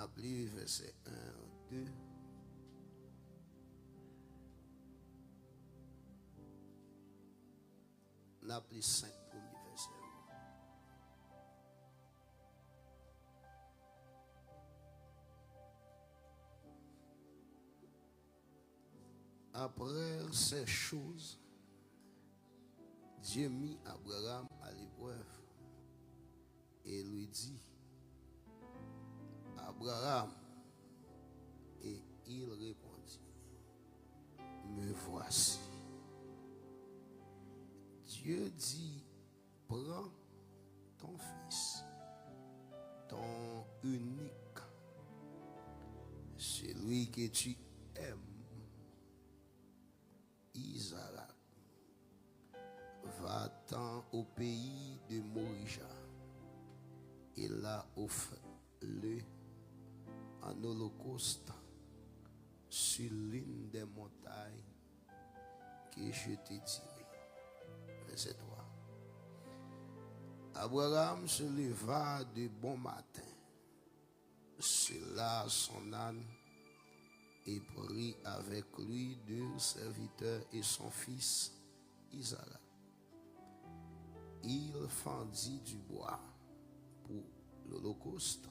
n'a plus verset 1, 2. N'a plus 5 premiers versets. Après ces choses, Dieu mit Abraham à l'épreuve et lui dit, Abraham, et il répondit, me voici. Dieu dit, prends ton fils, ton unique, celui que tu aimes, Isaac, va-t'en au pays de Morija et là offre-le en holocauste sur l'une des montagnes que je te dirai. Verset 3. Abraham se leva de bon matin, sella son âne et prit avec lui 2 serviteurs et son fils Isaac. Il fendit du bois pour l'holocauste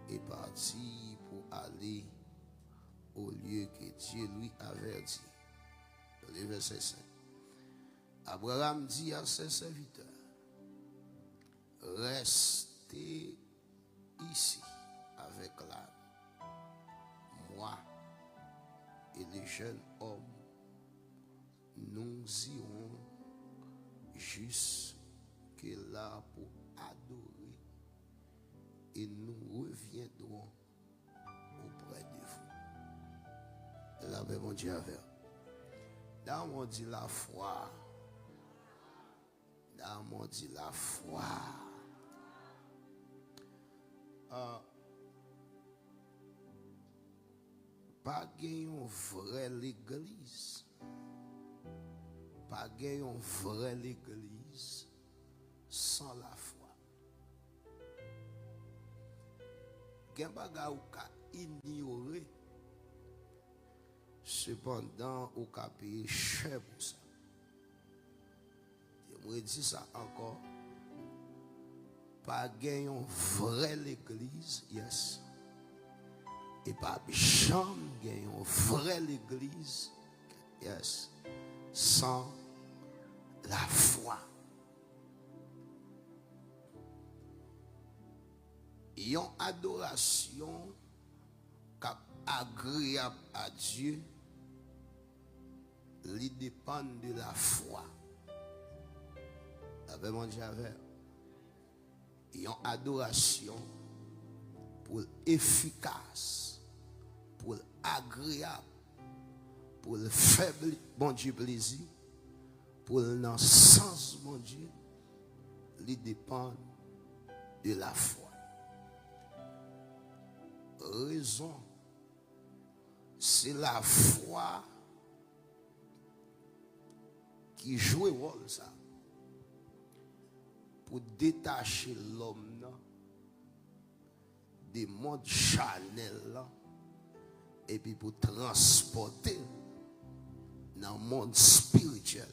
et partit pour aller au lieu que Dieu lui avait dit. Le verset 5. Abraham dit à ses serviteurs, restez ici avec l'âne. Moi et les jeunes hommes, nous irons jusque là pour adorer et nous reviendrons auprès de vous. La paix, mon Dieu, avec. Dans mon dit la foi. Dans mon dit la foi. Pas gagnons vraie l'église. Pas gagnons vraie l'église sans la foi. Gen baga ou ka ignorer. Cependant, ou ka payer cher pour ça. Je me dis ça encore. Pas gagnons vraie l'église, yes. Et pas jamais gagnons vraie l'église, yes, sans la foi. Une adoration agréable à Dieu, il dépend de la foi. Avec mon Dieu, une adoration pour efficace, pour agréable, pour le faible, bon Dieu, plaisir, pour le sens, mon Dieu, il dépend de la foi. Raison, c'est la foi qui joue le rôle ça pour détacher l'homme des mondes charnels et puis pour transporter dans le monde spirituel.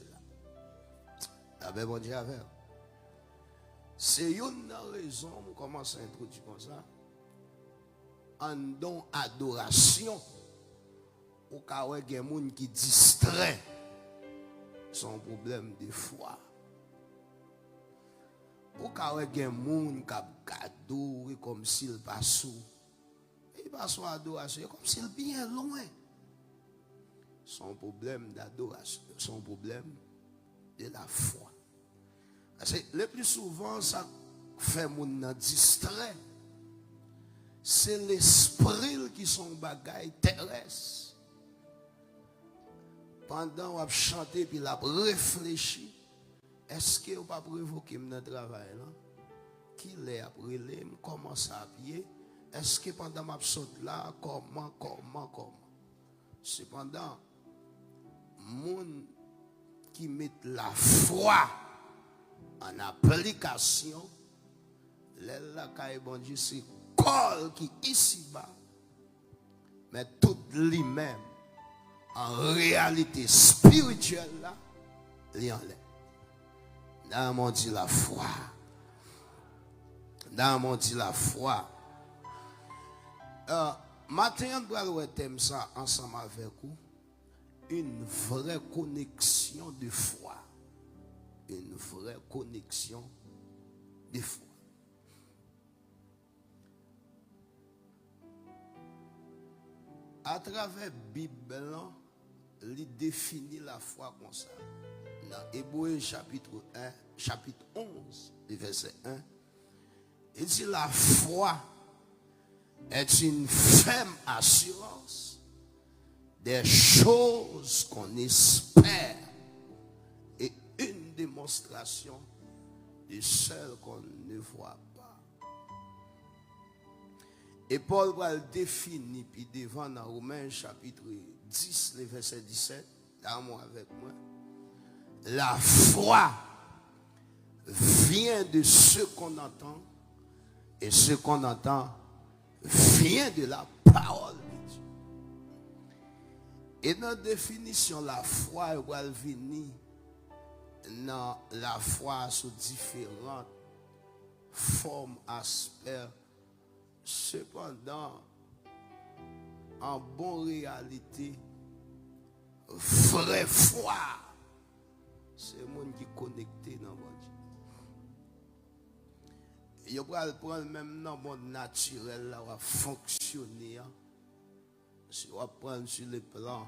Avec mon Dieu, c'est une raison pour commencer à introduire comme ça. En don adoration, ou ka wè gen moun qui distrait son problème de foi. Ou ka wè gen moun qui adore comme s'il passe sous. Il passe son adoration comme s'il bien loin. Son problème d'adoration, son problème de la foi. Parce que le plus souvent, ça fait moun distrait. C'est l'esprit qui sont bagaille terrestre. Pendant qu'on a chanté puis on a réfléchi, est-ce que vous pas provoquer mon travail là? Qui l'est après les commence à pied? Est-ce que pendant ma saute là, comment? Cependant, moun qui met la foi en application, là, bon Dieu, c'est corps qui est ici-bas, mais tout lui-même, en réalité spirituelle, là, il en est. Dans mon Dieu, la foi. Dans mon Dieu, la foi. Matin, on doit voir thème ça ensemble avec vous. Une vraie connexion de foi. Une vraie connexion de foi. À travers la Bible, il définit la foi comme ça. Dans Hébreux chapitre 1, chapitre 11, verset 1, il dit la foi est une ferme assurance des choses qu'on espère et une démonstration de celles qu'on ne voit pas. Et Paul va le définir, puis devant dans Romains chapitre 10, le verset 17, dans moi avec moi. La foi vient de ce qu'on entend, et ce qu'on entend vient de la parole de Dieu. Et dans la définition, la foi va venir dans la foi sous différentes formes, aspects. Cependant, en bonne réalité, vraie foi, c'est le monde qui est connecté dans le monde. Il va prendre même dans le monde naturel, là, va fonctionner. Si on va prendre sur le plan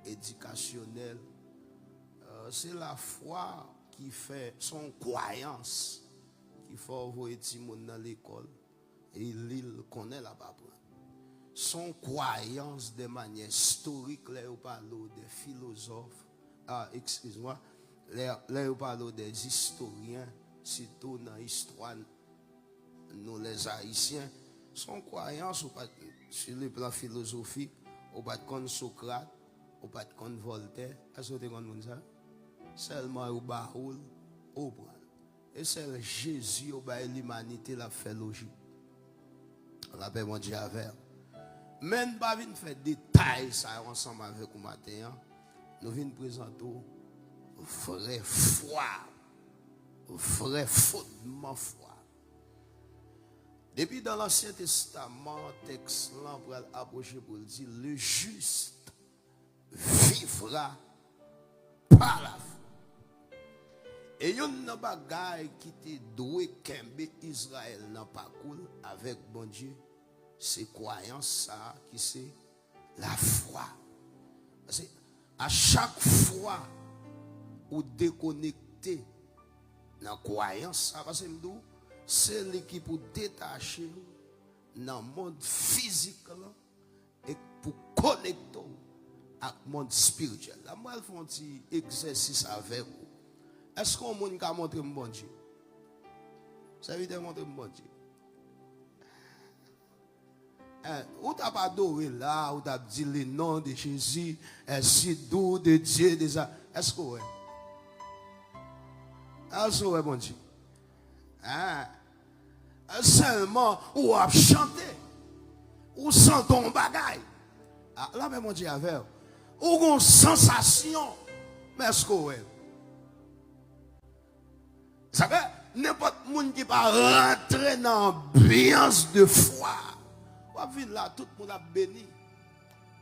éducationnel, c'est la foi qui fait son croyance qui fait envoyer tout le monde dans l'école. Et il connaît là-bas. Son croyance de manière historique, là, on parle des philosophes, excuse-moi, là, on parle des historiens, surtout dans l'histoire, nous les Haïtiens, son croyance, sur le plan philosophique, on va contre Socrate, on va contre Voltaire, est-ce que vous connaissez ça? Seulement au Baoul, au Bran. Et c'est Jésus, au bas l'humanité, la fait logique. On appelle mon Dieu avec. Mais nous ne pouvons pas faire des détails ça ensemble avec vous matin. Nous venons présenter vraie foi. Vrai fondement foi. Depuis dans l'Ancien Testament, texte là pour approcher pour dire le juste vivra par la foi. Et il y a une bagaille qui te doué kembe Israël dans parcours avec bon Dieu, c'est croyance ça qui c'est la foi. Parce que à chaque fois où déconnecté dans croyance ça, parce que c'est l'équipe pour détacher dans le monde physique là, et pour connecter avec le monde spirituel. Là, moi, je fais un petit exercice avec vous. Est-ce qu'on peut montrer mon bon Dieu? Ça veut dire montrer mon bon Dieu. Ou t'as pas adoré là, ou t'as dit le nom de Jésus, si doux de Dieu, déjà. Est-ce que ouais? Est-ce que ouais, mon Dieu? Seulement, ou à chanter, ou sans ton bagaille. Là, mais mon Dieu, avec ou une sensation, mais est-ce que ouais? Ça fait n'importe qui qui va rentrer dans l'ambiance de foi. On va venir là, tout le monde a béni.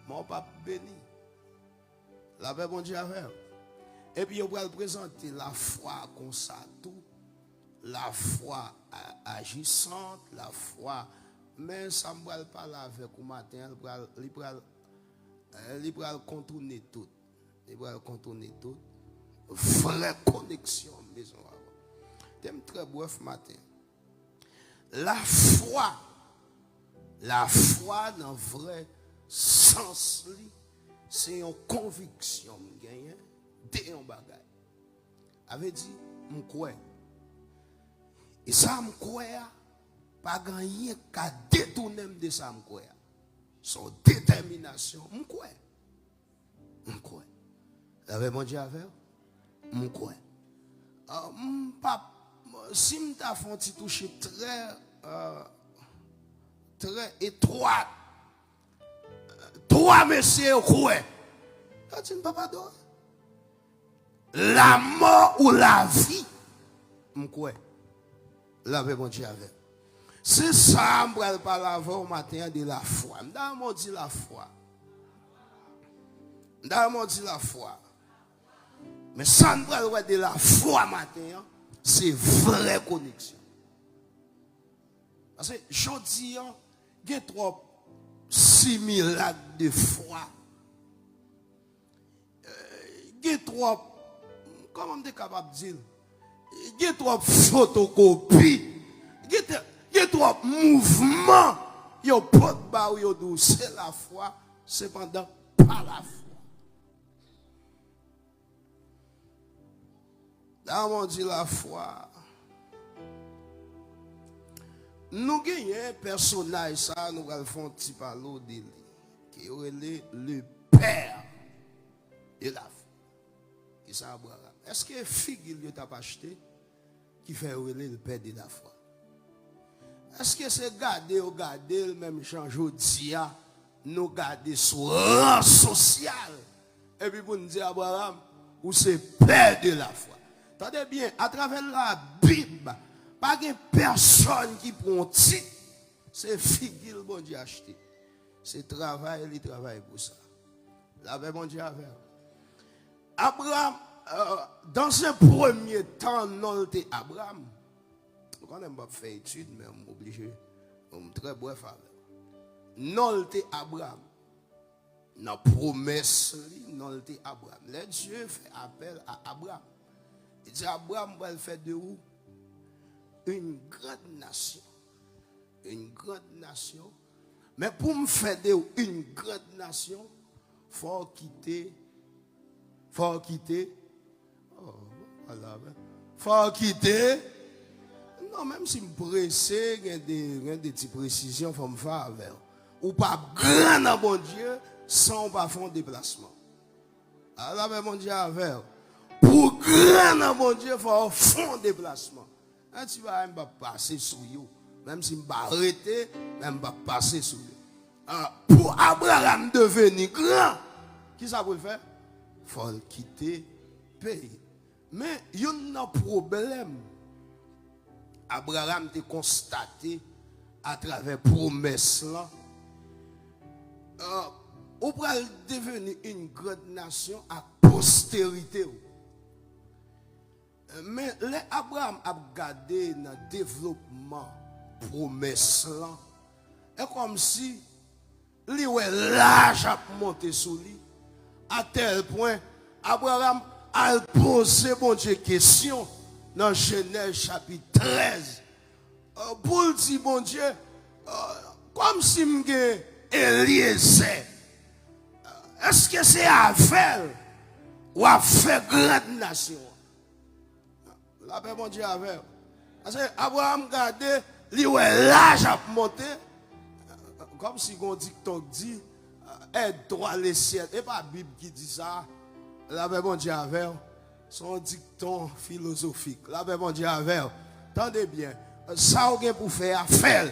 Mais on ne pas béni. La paix, mon Dieu, avec. Et puis, on va présenter la foi comme ça, tout. La foi agissante, la foi. Mais ça ne va pas là avec vous matin. Il va contourner tout. Il va contourner tout. Vraie connexion, maison. Thème très bref matin. La foi dans le vrai sens, c'est une conviction gagnée de un bagage. Avait dit, m'crois. Et ça m'croit, pas gagner qu'à détourner de ça m'croit. Son détermination, m'crois. M'crois. Avec mon Dieu avec, m'crois. Si je t'ai fait toucher très très étroite. Trois messieurs coués. Tu ne peux pas dormir. La mort ou la vie. M'koué. La paix, mon Dieu, avec. C'est ça, je vais parler avant au matin de la foi. Dans mon dit la foi. Dans mon dit la foi. Mais ça, je vais parler de la foi matin. C'est vraie connexion. Parce que je dis, il y a trop similacres de foi. Il y a trop, comment on est capable de dire? Il y a trop photocopies. Il y a trop mouvements. Il y a pas de barrière, c'est la foi, cependant pas la foi. Là, on dit la foi. Nous gagnons un personnage, ça, nous allons faire un petit parler de lui, qui est le père de la foi. Qui c'est Abraham. Est-ce que figure que tu as acheté qui fait le père de la foi? Est-ce que c'est garder ou garder le même change aujourd'hui, nous garder sur rang social, et puis pour nous dire Abraham, ou c'est père de la foi? Attendez bien, à travers la Bible, pas de personne qui prend titre, c'est figure le bon Dieu acheté. C'est travail, il travaille pour ça. La paix, bon Dieu, avec. Abraham, dans ce premier temps, non, c'était Abraham. On n'a pas fait étude, mais on est obligé. On est très bref avec. Non, c'était Abraham. Dans la promesse, non, c'était Abraham. Le Dieu fait appel à Abraham. Il dit Abraham va le faire de où? Une grande nation. Une grande nation. Mais pour me faire de où une grande nation, il faut quitter. Faut quitter. Oh, voilà. Faut quitter. Non, même si je me pressé, il y a des petites précisions, il faut me faire avec. Ou pas grand dans mon Dieu, sans pas faire un déplacement. Alors, mon Dieu, avec. Pour grand dans mon Dieu, il faut faire un déplacement. Et tu vas même pas passer sur vous. Même si je vais arrêter, même pas passer sur vous. Pour Abraham devenir grand, qui ça peut le faire? Il faut le quitter, payer. Mais il y a un problème. Abraham a constaté à travers promesse là. On va devenir une grande nation à postérité. Mais les Abraham a gardé dans le développement promesse là. Et comme si lui ouais l'âge a monté sur lui à tel point Abraham a posé bon Dieu question dans Genèse chapitre 13. Pour dire bon Dieu comme si m'ge Eliezer, est-ce que c'est à faire ou à faire grande nation? La paix, mon Dieu, avec. Parce que Abraham regardait, lui, ouais, l'âge a monté. Comme si on dicton dit, aide-toi les ciels. Et pas la Bible qui dit ça. La paix, mon Dieu, avec. Son dicton philosophique. La paix, mon Dieu, avec. Tendez bien. Ça, on a pour faire, faire.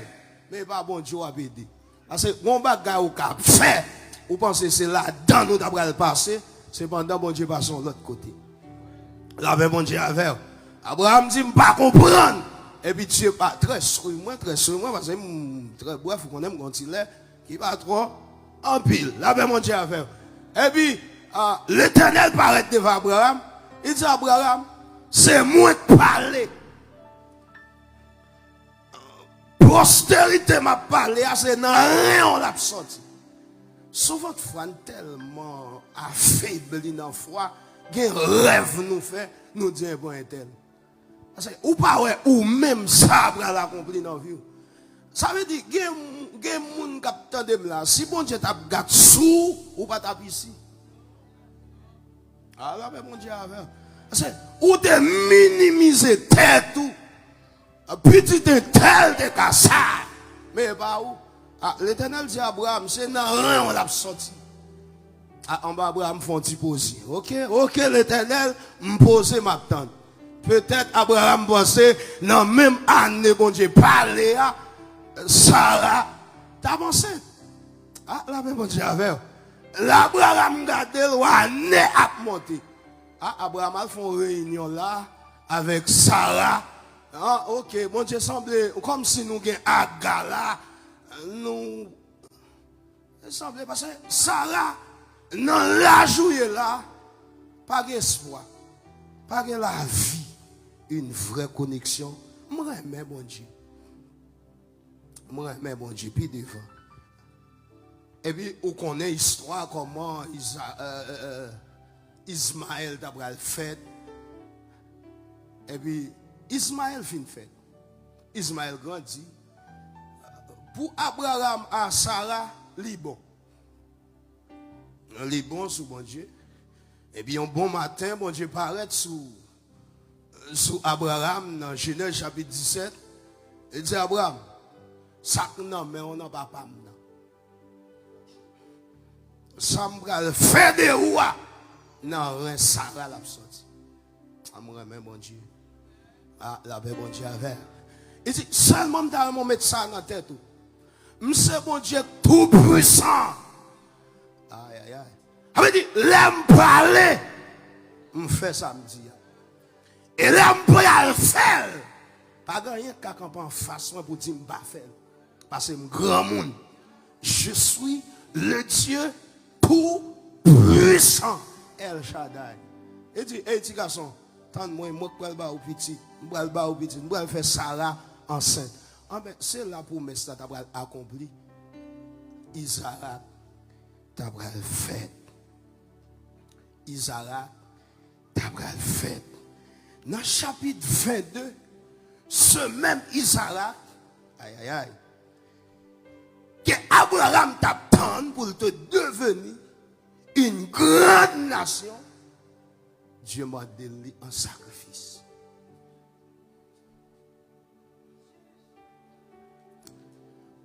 Mais pas bon Dieu à aider. Parce que mon bagage ou cap fait, vous pensez que c'est là-dedans nous d'après le passé, c'est pendant bon Dieu passe de l'autre côté. La paix, mon Dieu, avec. Abraham dit, je ne pas comprendre. Et puis Dieu pas très sur moi, parce que très bref, qu'on aime quand il est, qui va trop en pile. La paix, mon Dieu, avec. Et puis, l'Éternel paraît devant Abraham. Il dit, Abraham, c'est moi qui parle. Postérité m'a parlé, c'est dans rien on l'a sorti. Souvent, votre foi tellement affaibli dans la foi, qu'un rêve nous fait, nous dit bon un tel. Ou pas ouais, ou même ça pour l'accomplir dans la vie. Ça veut dire que les gens qui attendent là, si bon Dieu t'a gâté sous, ou pas t'a ici. Alors, bon Dieu avec. Ou te minimiser tête tout. Petit tel de cassa. Mais pas où? L'Éternel dit à Abraham, c'est dans rien on l'a sorti. En bas, Abraham font un poser. Ok, l'Éternel me pose ma tante. Peut-être Abraham pensait, dans même année, bon Dieu, parler à Sarah, T'as pensé? Ah, la même Dieu avec. L'Abraham gade le né à monter. Ah, Abraham a fait une réunion là avec Sarah. Ah, ok, bon Dieu semblait comme si nous avons Agar là. Nous. Il semblait parce que Sarah, dans la journée là, pas d'espoir, pas de la vie, une vraie connexion. Moi, mais bon Dieu. Moi, mais bon Dieu, puis devant. Et puis, on connaît l'histoire, comment Ismaël d'Abraham fait. Et puis, Ismaël fin fait. Ismaël grandit. Pour Abraham à Sarah, Liban. Liban sous bon Dieu. Et puis, un bon matin, bon Dieu paraît sous Abraham dans Genèse chapitre 17. Il dit Abraham, ça non, mais on n'a pas papa. Ça me fait des rois. Non, rien, Sarah l'a sorti. Amour, mais bon Dieu. Ah, la paix, bon Dieu avec. Il dit, seulement dans mon mettre ça dans la tête. Monsieur bon Dieu tout puissant. Aïe, aïe, aïe. Il dit, l'aime parler. Je fais ça, me dit. Et l'aime pas le faire. Pas rien qu'à camper en façon pour dire, je ne pas faire. Parce que je suis grand monde. Je suis le Dieu tout puissant. El Shaddai. Et dit, hey, petit garçon, tente-moi, moi, je vais le petit. Je vais faire Sarah enceinte. C'est la promesse que tu as accomplie. Isaac, tu as fait. Isaac, tu as fait. Dans le chapitre 22, ce même Isaac, aïe, aïe, aïe, que Abraham t'attend pour te devenir une grande nation, Dieu m'a donné un sacrifice.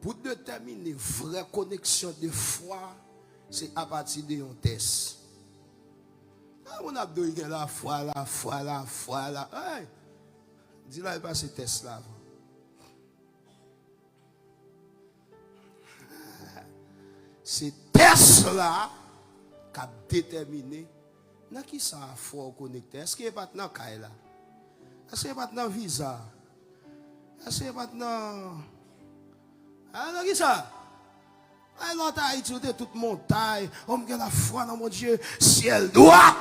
Pour déterminer une vraie connexion de foi, c'est à partir de un test. On a besoin de la foi, la foi, la foi, la. Hey, dis-là, il passe ce test-là. C'est test-là qui a déterminé dans qui ça a foi connecté. Est-ce qu'il n'y a pas de Kaila? Est-ce qu'il n'y a pas de visa? Est-ce qu'il n'y a pas de. Ah, qui ça? Ah, l'autre a étudié toute montagne. On me la foi dans mon Dieu. Ciel droit.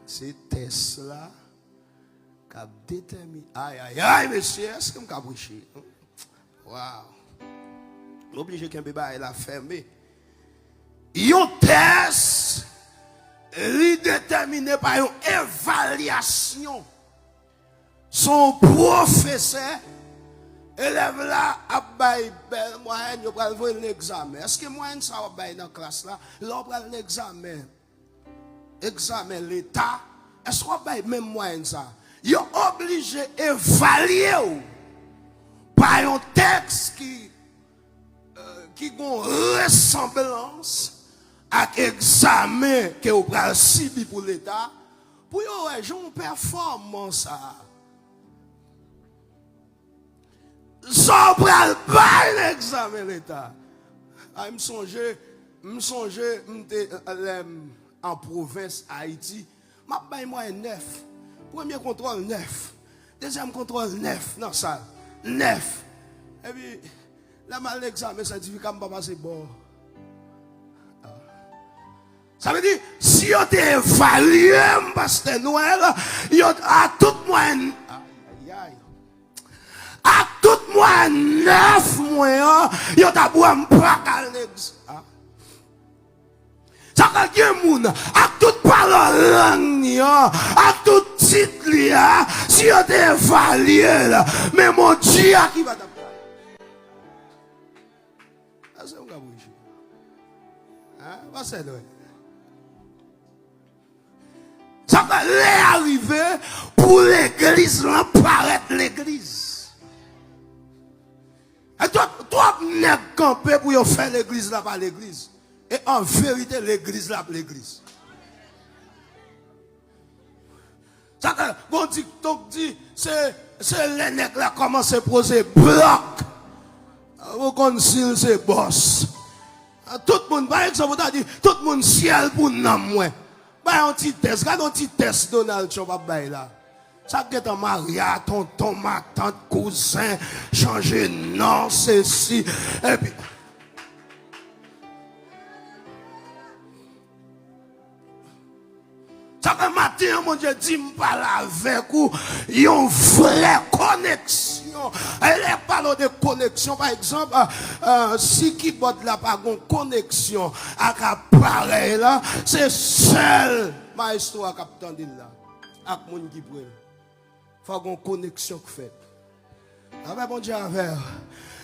C'est Tesla qui a déterminé. Aïe, aïe, aïe, monsieur. Est-ce que je peux prêcher? Waouh. L'obligé qu'un bébé a fermé. Yon test est déterminé par une évaluation. Son professeur élève là a bail belle moyenne, il va faire l'examen. Est-ce que moyenne ça va bail dans la classe là? Là on va l'examen. Examen l'état. Est-ce qu'on va même moyenne ça? Il est obligé d'évaluer par un texte qui a une ressemblance à l'examen que vous prenez subi pour l'État, pour y avoir une performance. Ça prend pas un examen l'État. Je me songe, en province Haïti, je vais moi 9. Premier contrôle 9. Deuxième contrôle 9 dans la salle. 9. Et puis, là, l'examen certificat, je ne passer bon. Ça veut dire, si on t'évalue, Pasteur Noël, à tout moyen. À tout mois 9 mois, il y a un pas à l'examen. Ça veut dire, à toute parole, à tout titre, si on t'évalue, mais mon Dieu, qui va t'appeler? C'est un gabouche. C'est vrai. Ça va arriver pour l'église, paraître l'église. Et toi, n'est campé pour faire l'église là par l'église. Et en vérité, l'église là par l'église. Ça que bon TikTok dit c'est les nègres là commencent à poser bloc. Vous connaissez c'est boss. Tout le monde, par exemple, vous dit tout le monde ciel pour nous moi. Bah un petit test, regarde un petit test Donald Trump a bail là. Ça que ton Maria, tonton, ma tante, cousin, changer nom, ceci et puis ça que matin, mon Dieu, dit parle avec vous, il y a une vraie connexion. Elle parle de connexion, par exemple, si qui botte là pas une connexion avec appareil là, c'est seul maestro à capitaine de là, avec mon qui brûle. Faut une connexion faite. Avec mon Dieu avec.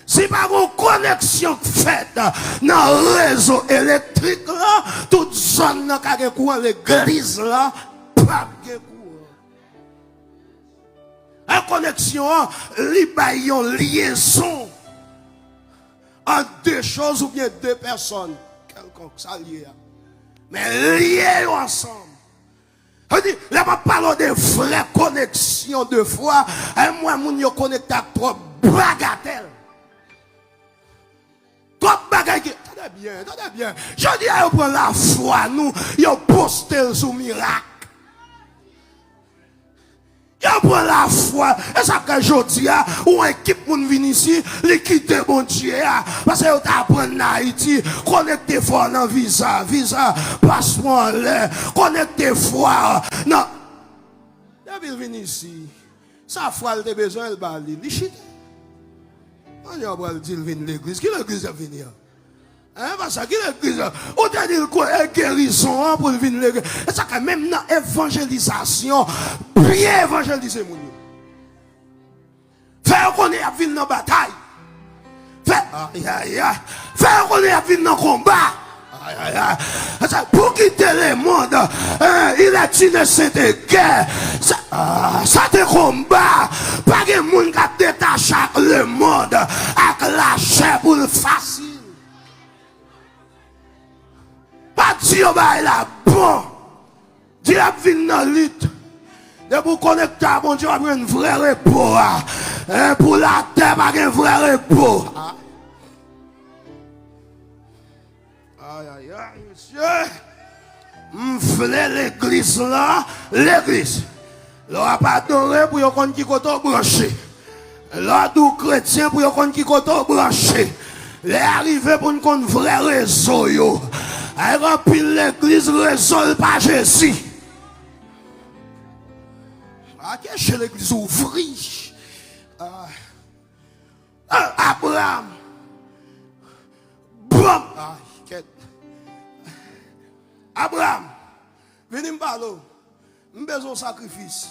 Si pas une connexion faite dans le réseau électrique là, toute zone dans le courant, l'église là, pas de courant. La connexion, une liaison entre deux choses ou bien deux personnes. Quelconque, ça lié. Mais liés ensemble. On dit, là, on parle de vraie connexion de foi. Et moi, je connecte à trop bagatelle. Trop bagatelle. Attendez bien. Je dis, on prend la foi, nous, on poste sur miracle. On prend la foi. Et ça que je dis, ou équipe pour venir ici, l'équipe de mon Dieu, parce que vous apprenez en Haïti, connectez foi dans visa, passeport l'air, connectez foi. Non. Depuis venir ici, sa foi, elle a besoin, elle va aller. Il chute. On va dire, il vient de l'église. Qui l'église est venue? Hein, parce que l'église, on t'a dit qu'il guérison pour venir l'église. Et ça, quand même dans l'évangélisation, bien évangéliser mon Dieu. Faire qu'on est à venir dans la bataille. Faire qu'on est à venir dans le combat. Pour quitter le monde, il a dit de cette guerre. Ça te combat. Pas de monde qui détache le monde avec la chair pour le facile. Pas Dieu va là bon. Dieu a vu dans la lutte. De pour connecter à mon Dieu, va prendre un vrai repos. Pour la terre, pas un vrai repos. Aïe, monsieur. M'flè l'église là, l'église. L'on pas adoré pour yon kon qui koto branché. L'on dou chrétien pour yon kon qui koto branché. Les arrivé pour nous kon vrai réseau yo. A rempli l'église réseau pas Jésus. A chez l'église ouvri. Abraham. Bam. Abraham, venez me parler. Je besoin de sacrifice.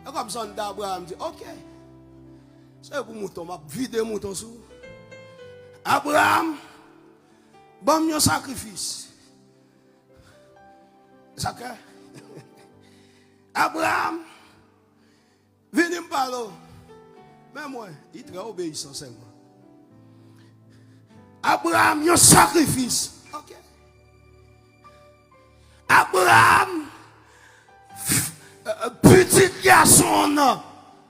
Et comme ça, Abraham dit, ok. C'est pour mouton, je vais vider mouton sous. Abraham, bon, un sacrifice. Ça que? Abraham, venez me parler. Mais moi, il est très obéissant, c'est moi. Abraham, un sacrifice. Ok. Abraham, petit garçon.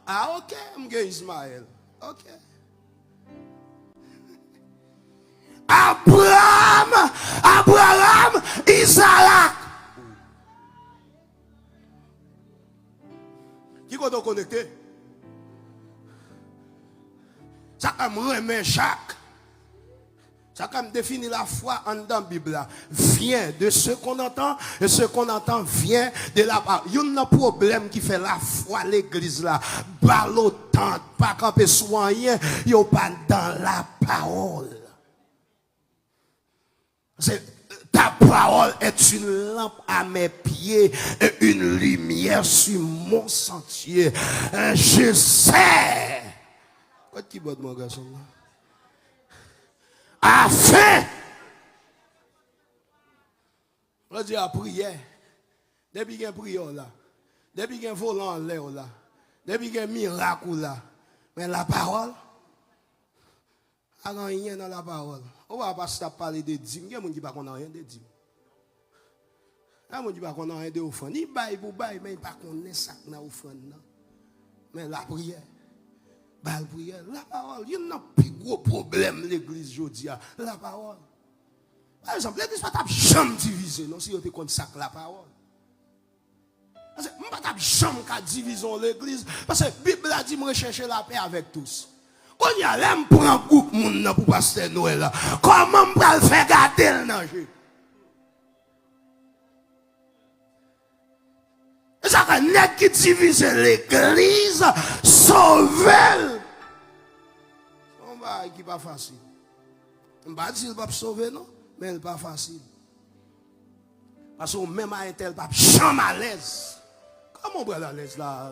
Ah, ok, je suis Ismaël. Ok. Abraham, Isaac. Qui est connecté? Ça me remet chaque. Ça comme définit la foi en dans la Bible vient de ce qu'on entend et ce qu'on entend vient de la parole. Il y a un problème qui fait la foi l'église là, balotant, pas camper soigné, il a pas dans la parole. Ta parole est une lampe à mes pieds et une lumière sur mon sentier. Je sais. Quoi qui boit mon garçon là? Afin. On dit à prière. Depuis qu'il y a prière là. Depuis qu'il y a volant là. Depuis qu'il y a miracle là. Mais la parole. Il n'y a rien dans la parole. On va pas parler de dîmes. Il y a des gens qui ne parlent rien de dîmes. Ah, mon Dieu, pas qu'on a un de offrande. Il baille pour baille, mais il pas qu'on est sac dans offrande. Mais la prière. La prière, la parole. Il y a un plus gros problème l'église aujourd'hui. La parole. Par exemple, l'église pas jamais divisée, non, si vous êtes contre ça, la parole. Parce que je ne peux pas jamais diviser l'église. Parce que la Bible a dit de rechercher la paix avec tous. Quand il y a l'homme pour un groupe monde pour passer Noël, comment on peut le faire garder le danger? Et ça, quand on qui divise l'église, sauver. On va qui pas facile. On va dire qu'il ne pas sauver, non, mais il n'est pas facile. Parce que même à un tel, pas jamais à l'aise. Comment on va à l'aise là,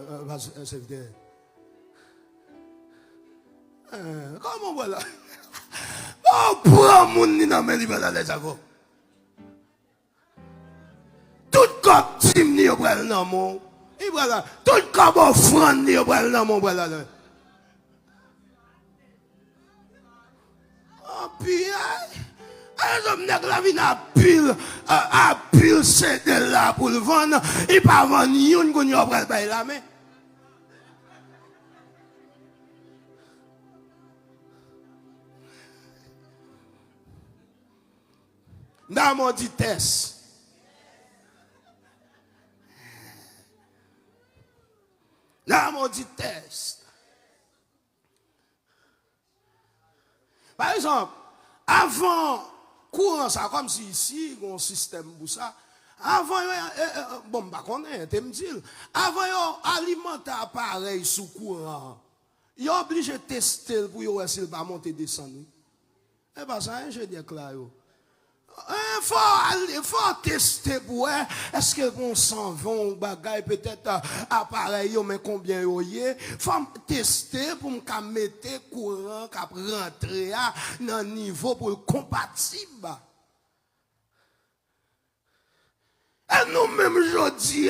serviteur? Comment on va là? Oh, pour mon ni n'a même pas à l'aise encore. Tout comme tim ni au bras dans mon. Il va là. Tout comme offrande ni au bras dans mon bras là. Oh, puis, un homme nègre la vie à pile c'est de là pour le vendre. Il pas vendre yon qu'on y a bras bail la main. Dans mon dit test. Dans mon dit test. Par exemple, avant courant ça comme si ici un système pour ça. Avant bon bah connaît te me dire avant yo alimenter appareil sous courant. Yo obligé de tester pour yo s'il va monter descendre. Et bah ça ingénieur là yo. Il faut tester pour est-ce que bon sang vont bagaille peut-être appareil mais combien yo yé faut tester pour me mettre courant cap rentrer dans niveau pour compatible. Et nous-mêmes aujourd'hui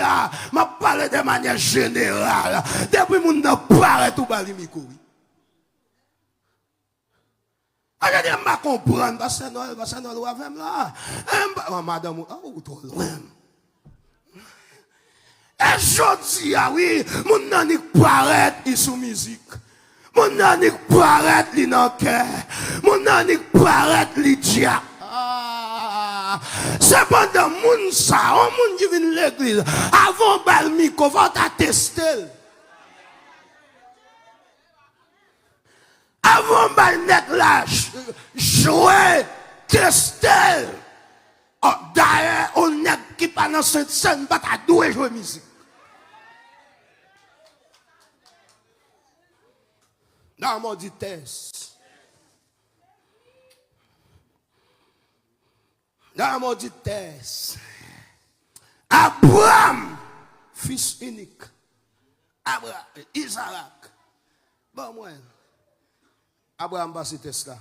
m'a parlé de manière générale depuis mon n'a paraît tout bali micro. Je ne pas comprendre, parce que Noël va faire là. Madame, trop loin. Et je dis, oui, mon nan paraît sous musique. Mon nan paraît li nan cœur. Mon nan paraît li dia. C'est pendant moun ça, on moun qui vient l'église. Avant bal micro, va tester. Avant de la jouer, tester. Oh, d'ailleurs, on n'est qui pas dans cette scène, pas à douer jouer musique. Dans mon dit test. Dans mon dit test. Abraham, fils unique. Abraham, Isaac. Bon, moi. Abraham passe test là.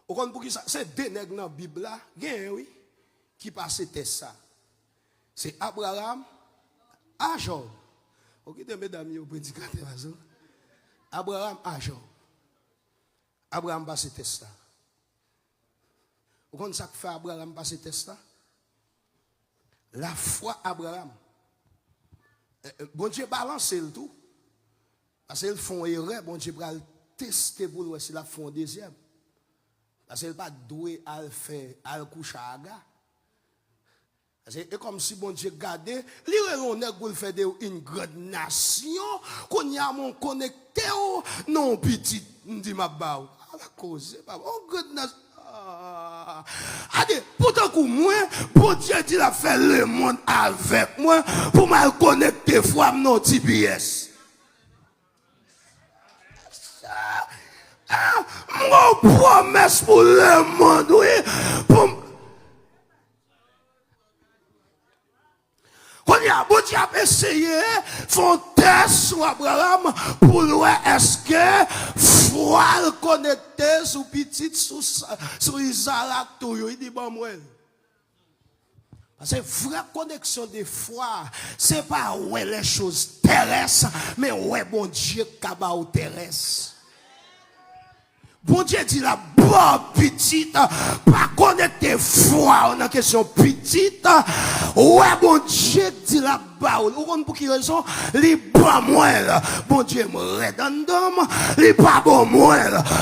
Au compte pour qui ça? C'est deux nègres dans la Bible là, oui, qui passe test ça. C'est Abraham, Job. Ok, mesdames, vous prédicateur. Abraham, Job. Abraham passe test là. Au compte ça que fait Abraham passe test là? La foi Abraham. Bon Dieu balance le tout. Parce qu'ils font erreur, bon Dieu va tester pour voir s'ils font deuxième. Parce qu'ils pas doué à le faire, à le coucher à gars. C'est comme si bon Dieu gardait, l'on est pour faire une grande nation, qu'on y a mon connecté, non petit, dit ma bao. À la cause, c'est pas bon, grande nation. Allez, pourtant que moi, bon Dieu dit la fait le monde avec moi, pour me connecter, fois non TBS. Mon promesse pour le monde, oui. Quand il y a beaucoup essayé, font test sur Abraham pour voir est-ce que foi le connecté sur petite sur Isaac tout il dit bon moi. Parce que vraie connexion de foi, c'est pas ouais les choses terrestres, mais ouais bon Dieu kaba ou terrestre. Bon Dieu dit la bon petit, pas connaître tes foi dans question petite. Ouais, bon Dieu dit là-bas, ou pour qui raison, les pas moi, bon Dieu me redondom, les pas bon moi,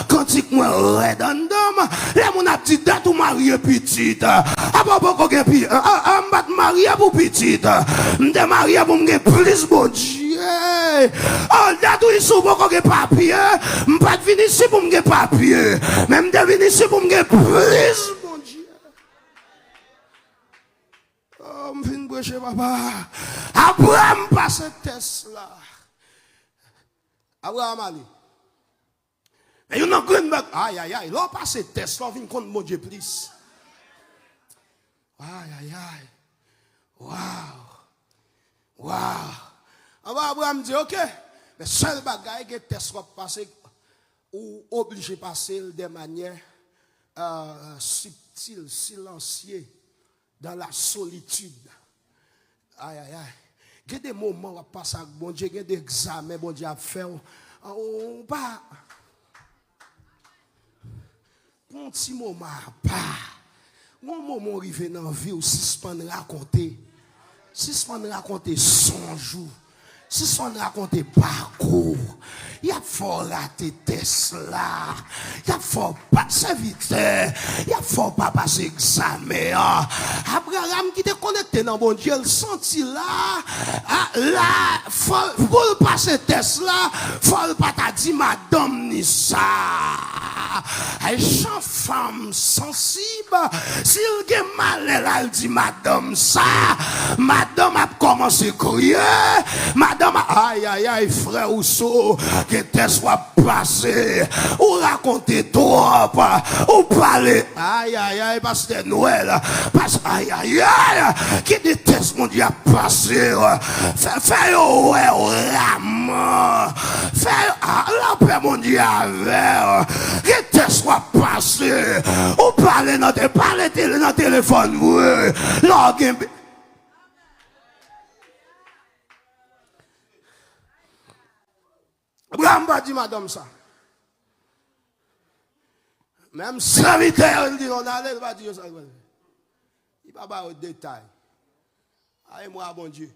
quand il me redondom, les mon a dit date ou marié petite. Ah, bon, bon, puis, m'bat marié pour petite, m'de marié pour me plus bon Dieu. Oh, date ou ils sont beaucoup de papier, m'pas venir ici pour me papier, même de venir ici pour me plus bon Dieu. Oh, je viens prêcher, papa. Abraham passe test là. Abraham allez. Mais il y a une grande bague. Aïe, aïe, aïe. Là, passe test là, vient contre mon Dieu, plus. Aïe, aïe, aïe. Waouh. Waouh. Abraham dit, ok. Mais seul bagaille que test va passer, ou obligé de passer de manière subtile, silencieuse, dans la solitude. Aïe, aïe, aïe. Il y a des moments où on passe avec bon Dieu, il y a des examens, bon Dieu a fait. On pas. Un petit moment, pas. Un moment arrivé dans la vie où si on raconter, si on raconter son jour. Si on raconte parcours, il y a fort rater Tesla, il y a fort passer vite, il y a fort pas passer examen. Abraham qui te connecté dans bon Dieu, il senti là, là, pour passer Tesla, faut pas t'a dit madame ni ça. Elle chante femme sensible, s'il y a mal, elle dit madame ça, madame a commencé à crier, madame, aïe, aïe, aïe, frère Rousseau, que t'es soit passé, ou raconter trop, ou parler, aïe, aïe, aïe, parce que Noël, parce que, aïe, aïe, aïe, qui déteste mon Dieu passé, fait, ouais, rame, fait, la paix, mon Dieu, avec, que t'es soit passé, ou parler dans le téléphone, ouais, login. Abraham va dire madame ça. Même serviteur, il dit on allait, il va dire ça. Il va pas au détail. Allez moi bon Dieu.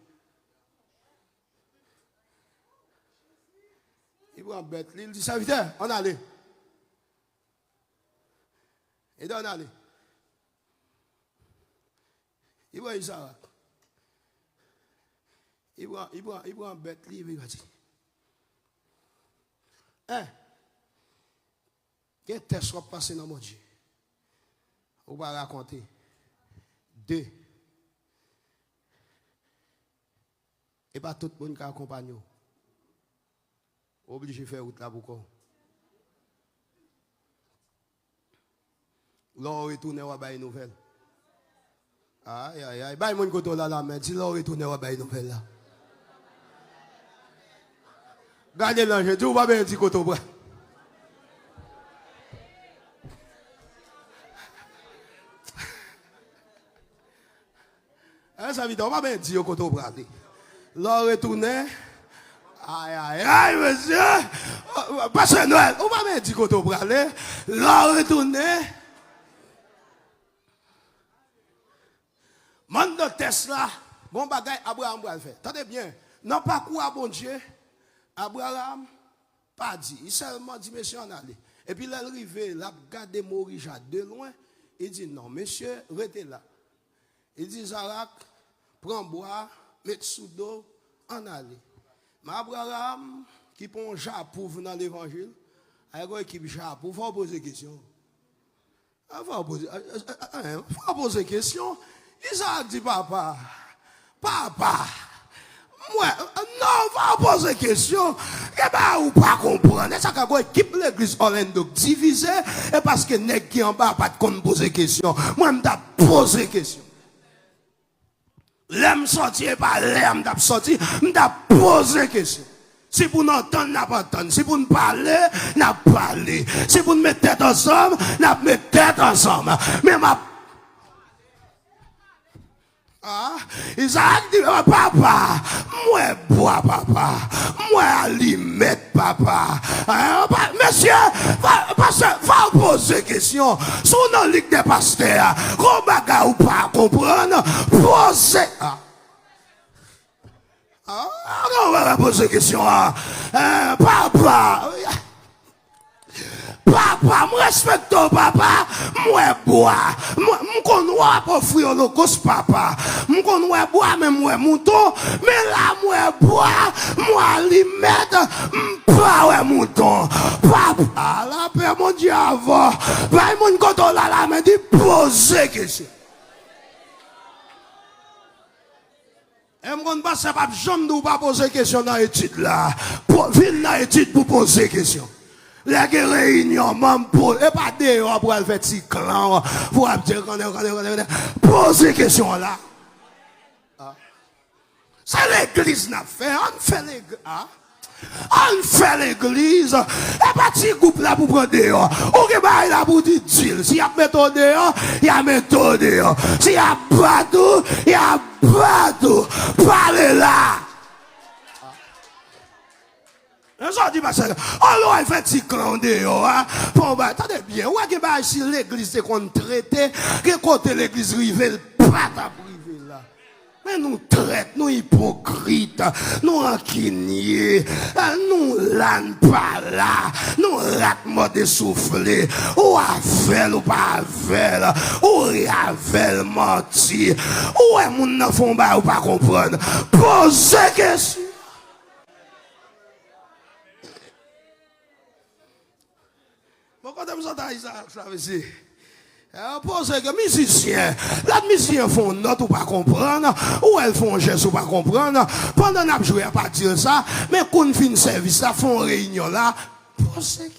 Il va en bête, il dit serviteur, on allait. Et donc on allait. Il va ça. Il va en bête, il va dire. Un, quel test va passer dans mon Dieu? On va raconter. Deux, et pas tout le monde qui accompagne. Obligé de faire route là pour quoi? Là, on retourne, on va faire une nouvelle. Aïe, aïe, aïe. Bah, il y a un là, mais si là, on retourne, on va faire une nouvelle là. Gardez l'ange, tu vas bien un petit côté. Ça veut dire, on va bien un petit côté. Là, retourner. Aïe, aïe, aïe, monsieur. Pasteur Noël, on va bien un petit côté. Là, retourner. Monde de Tesla. Bon bagay, Abraham va le faire. Attendez bien. Non pas quoi, bon Dieu. Abraham pas dit, il seulement dit monsieur en aller. Et puis là il arrive, il a regardé Maurice de loin, il dit non monsieur, restez là. Il dit Zarak, prends bois, mets sous d'eau, en aller. Mais Abraham qui prend un japon dans l'évangile, avec une équipe japon, il faut poser question. Il faut poser question. Isaac dit papa. Moi, non, va poser question. Et bien, ou pas comprendre. Et ça, quand équipe l'église Orlando divisée, et parce que nèg qui en bas, pas de poser question. Moi, je m'ta poser question. L'aime sortir, pas l'aime d'ap sortir, m'ta poser question. Si vous n'entendez, n'a pas entendu. Si vous ne parlez, n'a parlé. Si vous ne mettez tête ensemble, n'a mettez tête ensemble. Mais ma Isaac dit, papa, Moi, bois, papa. Moi, allimette, papa. Monsieur, pasteur, va poser question. Sous dans ligue des pasteurs, gros bagarre ou pas comprendre, posez. On va poser question. Papa. Papa, moi respecte papa, moi bois. Moi connais pas offrir holocauste papa. Moi connais bois même moi mouton, mais là moi bois, moi limette, pas ouais mouton. Papa, la paix mon Dieu avant. Pas mon contrôle là me dit poser question. Et moi pas ça pas jamais nous pas poser question dans l'étude là. Pour venir dans l'étude pour poser question. La réunion, même pour, et pas dehors pour faire petit clan, pour dire poser question là. C'est l'église n'a fait, on fait l'église. On fait l'église, et pas petit groupe là pour prendre dehors. Ok, bah, il a pour dire, s'il y a méthode dehors, il y a méthode dehors. S'il y a bateau, il y a bateau. Parlez là. Je dis, parce que, on l'a fait petit clan dehors, bon, bah, attendez bien, ouais, que bah, si l'église c'est qu'on traite, que côté l'église rive, pas ta privé là. Mais nous traite, nous hypocrites, nous rancuniers, nous l'âne pas là, nous ratons de souffler, ou avel ou pas avel, ou avel menti, ou est mon enfant ou pas comprendre. Posez question. Quand vous entendez ça, ça veut dire, pose que musiciens, les musiciens font note ou pas comprendre, ou elles font geste ou pas comprendre, pendant qu'on a joué à pas dire ça, mais qu'on finit service, ça font réunion là, pose question.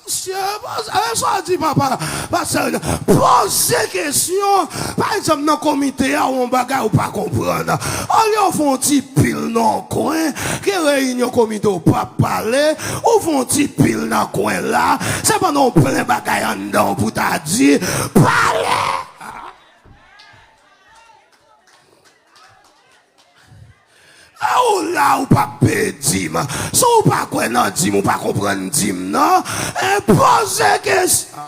Monsieur, ça dit papa, pose question. Par exemple, dans le comité, on bagarre ou pas comprendre. On lui font un petit pile dans le coin, que réunion comité ou pas parler, ou font un petit pile dans le coin là, c'est pendant plein bagaille en dedans pour t'a dit, parlez! Ou là ou pas pédim, si ou pas quoi non dim ou pas comprendre dim non, posez question.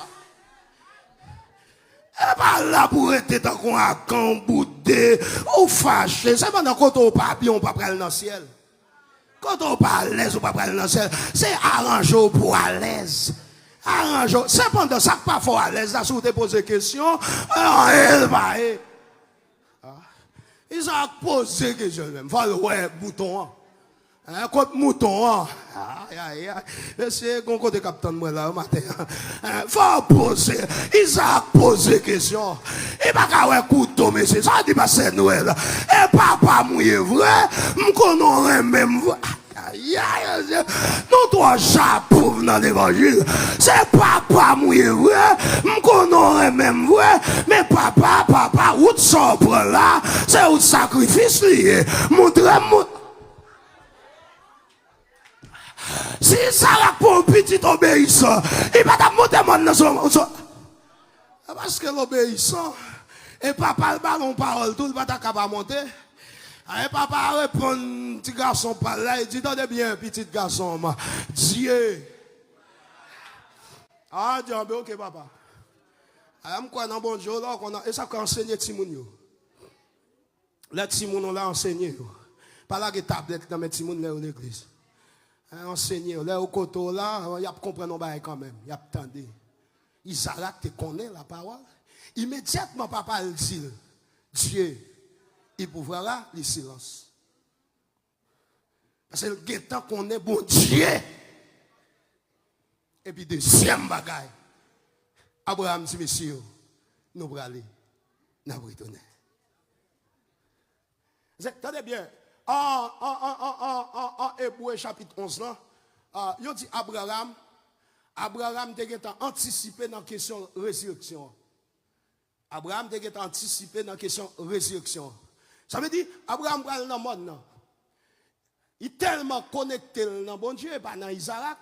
Et pas là pour être dans qu'on a camboudé ou fâché, c'est pendant quand on pas bien on pas prendre dans le ciel. Quand on pas à l'aise ou pas prendre dans le ciel, c'est arranger pour à l'aise. Arranger, c'est pendant ça que pas fort à l'aise là si vous te posez question, elle va. Ils ont posé question même. Faut ouais mouton. Contre mouton. Aïe. C'est qu'on côté capitaine moi là au matin. Faut poser. Ils ont posé question. Et pas qu'à ouais couteau monsieur. Ça dit pas c'est Noël. Et papa mouille vrai. M'connaît même vrai. Nous trois chapeaux dans l'évangile. C'est papa mouille vrai. M'connaît même vrai. Mais papa, où tu sors là? C'est où sacrifice lié. Montre-moi. Si ça va pour un petit obéissant, il va te monter dans son. Parce que l'obéissant, et papa le ballon parole, tout le va t'accabar monter. Et papa répond, petit garçon par là, il dit, attendez bien, petit garçon, Dieu. Dieu, ok, papa. Je crois dans bon Dieu, là, et ça qu'on enseigne Timoun. Les Timoun, on l'a enseigné. Pas là que tablette dans mes Timoun, là, l'église. Enseigner, là, au côté, là, il y a compris nos bails quand même. Il y a attendu. Isaac, tu connais la parole. Immédiatement, papa, il dit, Dieu. Il pouvait là, le silence. Parce que le temps qu'on est bon Dieu. Et puis, deuxième bagaille. Abraham dit, monsieur, nous allons aller. Nous allons retourner. Attendez bien. En Hébreu chapitre 11, il dit Abraham a anticipé dans la question de résurrection. Abraham a anticipé dans la question de résurrection. Ça veut dire, Abraham est dans le monde. Il est tellement connecté dans bon Dieu et pas dans Isaac.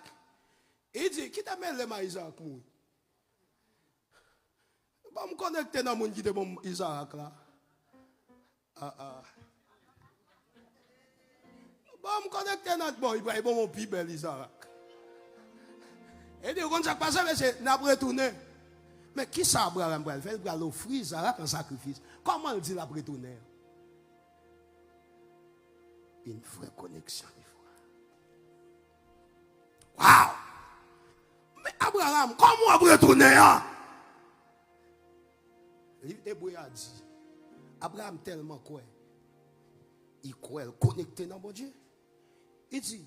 Il dit, qui t'a mis le Isaac? Je me connecter dans le monde qui est bon Isaac là. Bon, je me connecte notre bon, il va bon mon pibel, Isaac. Et dit, quand ça passe, c'est n'a pas retourné. Mais qui ça, Abraham, va faire? Il va l'offrir Isaac en sacrifice. Comment il dit la retourner? Une vraie connexion. Waouh! Mais Abraham, comment on va retourner? Le livre d'Hébreux a dit, Abraham tellement quoi? Il croit, connecté dans mon Dieu. Il dit,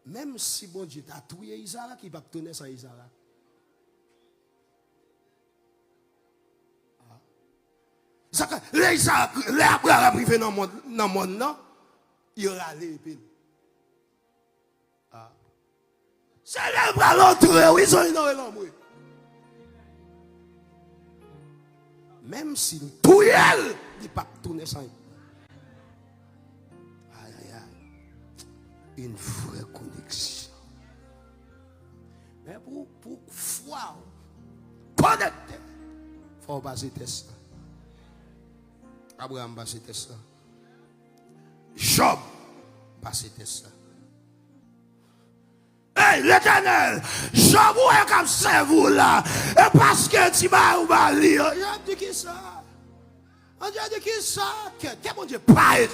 même si bon Dieu t'a tué Isaac, il va tourner sans Isaac. Les Abraham privé dans le monde, non? Il râle. C'est les bras l'autre, oui, ils ont ignoré l'homme. Même si tout il ne pas tourner sans. Aïe, aïe, aïe. Une vraie connexion. Mais pour foi, connecter, il faut passer test. Abraham passer test. Job passer test. Hey, l'Éternel, Job, où est comme c'est vous là? Et parce que tu m'as oublié. J'ai dit qui ça? On dit qui ça? Qu'est-ce que Dieu parle?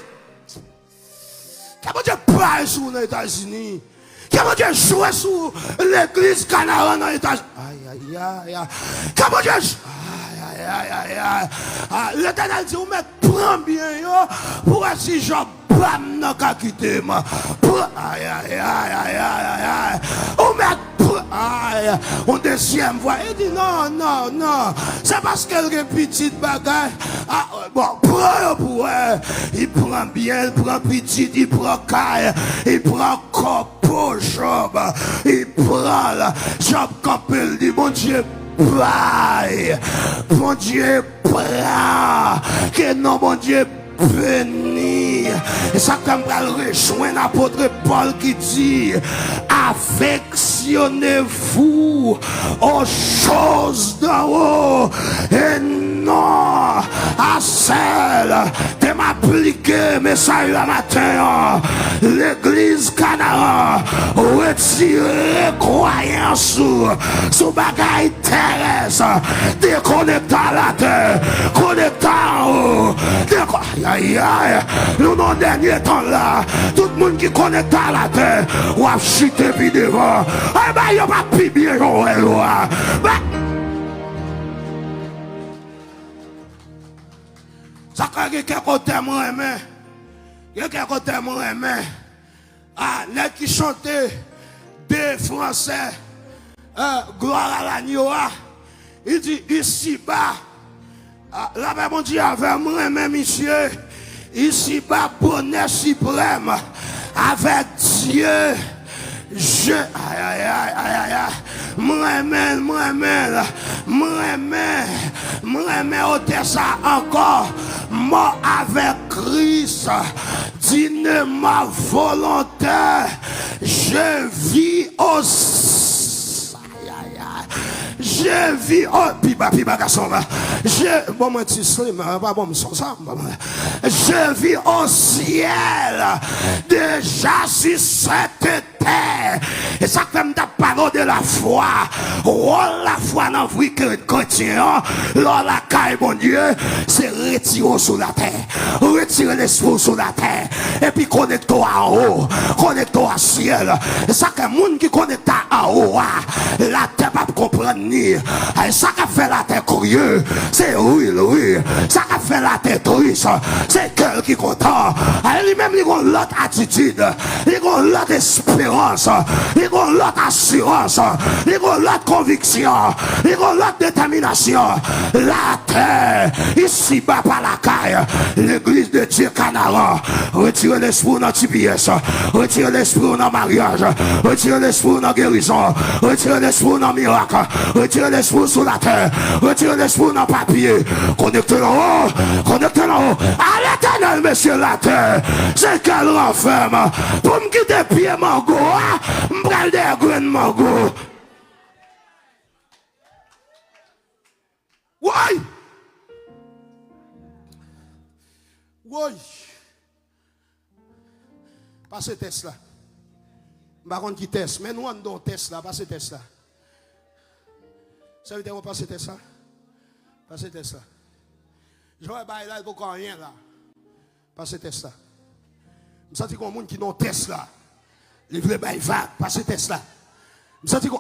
Qu'est-ce que Dieu parle sur les États-Unis? Qu'est-ce que Dieu joue sur l'église canadienne dans les États-Unis? Aïe, aïe, aïe. Qu'est-ce que Dieu joue? Aïe, aïe, aïe, aïe. L'Éternel dit, prends bien, pour si Job bam n'a qu'à quitter moi. Aïe, aïe, aïe, aïe, aïe, aïe. Aïe, on deuxième fois. Il dit non, non, non. C'est parce qu'elle est petite bagaille. Ah, bon, prends pour elle. Il prend bien, il prend petite, il prend caille, il prend copeau, Job. Il prend là. Job, quand il dit, mon Dieu, bye. Mon Dieu, prend. Que non, mon Dieu, béni. Et ça comme va rejoindre l'apôtre Paul qui dit, affectionnez-vous aux choses d'en haut et non à celles de m'appliquer message à matin. L'église Canaan retirez croyance sous bagaille terrestre, déconnecté à la terre, connecté en haut. Aïe, aïe, nous dans le dernier temps là, tout le monde qui connecte à la terre, ou a chuté puis devant. Eh ben, il n'y a pas plus bien, ça fait que quelqu'un côté moi aimé. Quelqu'un côté moi aimé. Ah, les qui chantaient des Français, gloire à l'agneau. Il dit ici bas. La Bible mon Dieu avec moi, même monsieur, ici bas, bonheur suprême, avec Dieu, je, aïe, aïe, aïe, aïe, aïe, moi-même, ôtez ça encore, moi avec Christ, dîne ma volonté, je vis aussi. Je vis, oh, piba, garçon, bon, moi, tu sais, pas bon, je vis au ciel, déjà sur cette terre. Et ça, comme ta parole de la foi, oh, la foi dans la vie chrétienne, là, la caille, mon Dieu, c'est retirer sur la terre, retirer l'esprit sur la terre, et puis connecte-toi en haut, connecte-toi au ciel. Et ça, que monde qui connecte en haut, la terre pas comprendre ni. Ça qui fait la tête curieuse, c'est oui. Ça qui fait la tête triste, c'est cœur qui est content. Lui-même, il a l'autre attitude, il a l'autre espérance, il a l'autre assurance, il a l'autre conviction, il a l'autre détermination. La terre, ici bas par la caille, l'église de Dieu Canaan, retirez l'esprit dans TPS, retirez l'esprit dans le mariage, retirez l'esprit dans la guérison, retirez l'esprit dans le miracle, retirez l'esprit sur la terre, retirez l'esprit dans le papier, connectez là haut, à l'Éternel, monsieur la terre, c'est qu'elle renferme, pour me quitter pied mango, me prendre des graines mango. Oui! Oui. Passez test là. Par contre, qui teste. Mais nous, on donne test là. Passez test là. Ça veut dire qu'on passe test là. Passez test là. Je vais bailler là, il faut qu'on rien là. Passez test là. Je sens qu'il y a un monde qui n'a test là. Il veut bailler vague. Passez test là. Je sens qu'il y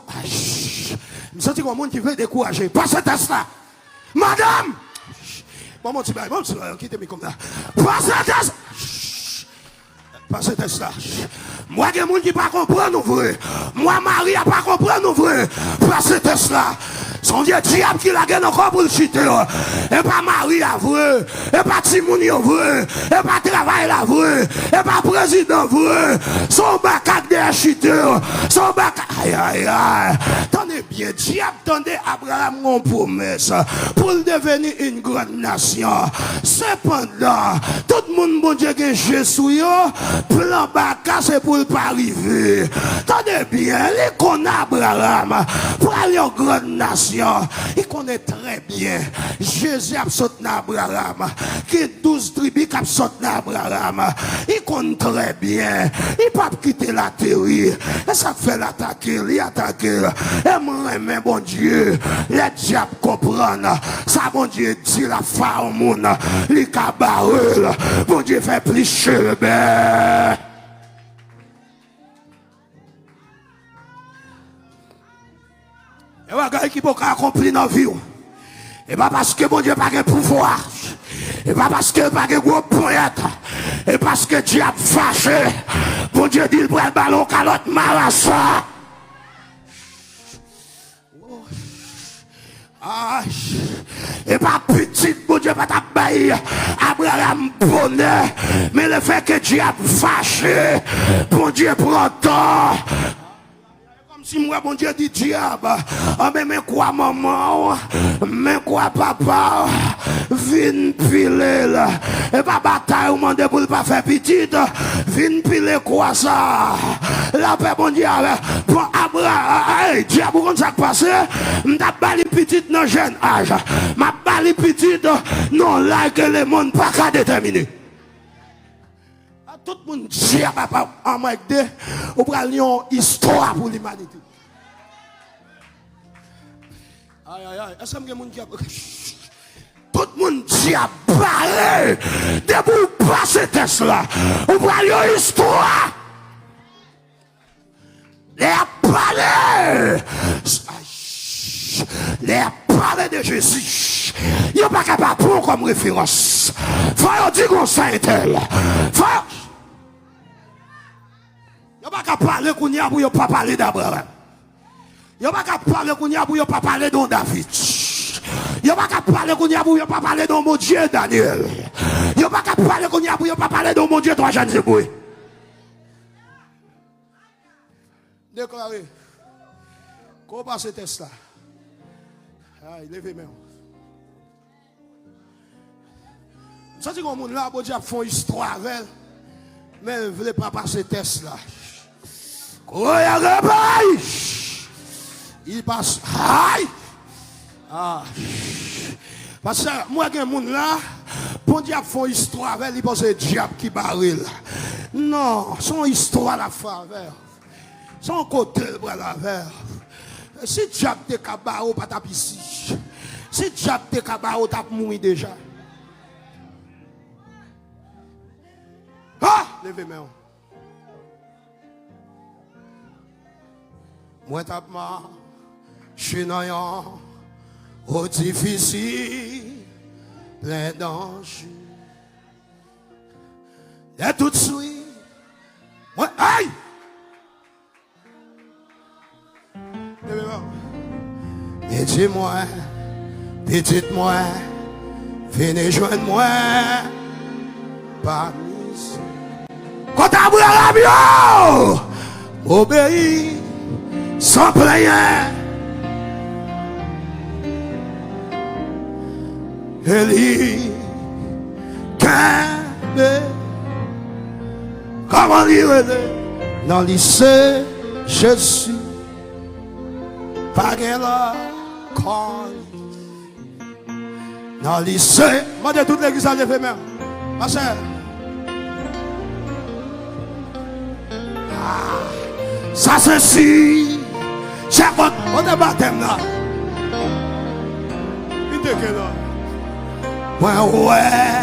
a un monde qui veut décourager. Passez test là. Madame! Bon, mon petit bail, quittez-moi comme ça. Passez test. Passez test là. Moi, il y a des gens qui ne comprennent pas nous vrai. Moi, Marie, n'a pas compris nous vrai. Passez test là. Son Dieu diable qui la gagne encore pour le chiter. Et pas Marie à vrai. Et pas Timouni à vrai. Et pas travail à vrai. Et pas président vrai. Son bacac de chiter. Son bacac. Aïe, aïe, aïe. Tenez bien, diable, tendez Abraham mon promesse. Pour devenir une grande nation. Cependant, tout le monde, bon Dieu, que Jésus, plan bacac, c'est pour ne pas arriver. Tenez bien, les qu'on Abraham. Pour aller en grande nation. Il connaît très bien Jésus a sauté Abraham, qui 12 tribus qui a sauté Abraham. Il connaît très bien. Il ne peut pas quitter la théorie. Et ça fait l'attaquer, l'attaquer. Et moi, mais bon Dieu, les diables comprennent. Ça, bon Dieu, dit la femme au monde. Les cabareux, bon Dieu, fait plus cher. Et voilà, qui peut accomplir dans la vie. Et pas parce que bon Dieu n'a pas de pouvoir. Et pas parce que pas de gros poète. Et parce que Dieu a fâché. Bon Dieu dit, il prend le ballon calotte marassa. Et pas petit, bon Dieu, pas t'abailler. Abraham bonheur. Mais le fait que Dieu a fâché. Bon Dieu prend temps. Si moi, bon Dieu, dit diable, mais quoi maman, mais quoi papa, vin piler là, et pas bataille, ou mande pour pas faire petite, vin piler quoi ça, la paix bon Dieu, pour Abraham, diable, comment ça passe, m'ta bali petite dans jeune âge, ma bali petite, non là que le monde pas qu'à déterminer. Tout le monde dit à papa, en Mike D, ou pral une histoire pour l'humanité. Aïe, aïe, aïe. Est-ce que y a monde qui a... Tout le monde dit à parler de vous passer Tesla. Ou pral une histoire. Les parler. Les parler de Jésus. Il n'y a pas capable de prendre comme référence. Faut dire qu'on s'est tel. Faut... Il n'y a pas qu'à parler qu'on y a pour ne pas parler d'Abraham. Il n'y a pas qu'à parler qu'on y a pour ne pas parler de David. Il n'y a pas qu'à parler qu'on y a pour ne pas parler de mon Dieu Daniel. Il n'y a pas qu'à parler qu'on y a pour ne pas parler de mon Dieu toi Jeanne Zéboué. Déclaré. Comment passe ce test là? Ah, il lève même. Ça dit qu'on monde là, bon Dieu a fait une histoire avec. Mais il ne voulait pas passer test là. Il passe. Aïe! Ah. Parce que moi, il y a un monde là, bon Dieu a fait une histoire avec, il pense que c'est diable qui barille. Non, son histoire la faveur. Son côté la faveur. Si diable te cabao, pas ta ici. Si diable te cabao, t'as mouru déjà. Ah! Levez-moi. Moi, t'as marre. Je suis dans au difficile, plein d'enjeux. Et tout de suite, moi, aïe! Et dis-moi, petite moi, venez joindre moi, parmi ici. Quand Abraham obéit sans plaindre. Eli, comment dire dans le lycée, je suis pas là, quand dans le lycée, moi de toute l'église à lever même. Pasteur. Ça c'est si. Chaque fois, on est baptême là. Il te que là. Ouais, ouais.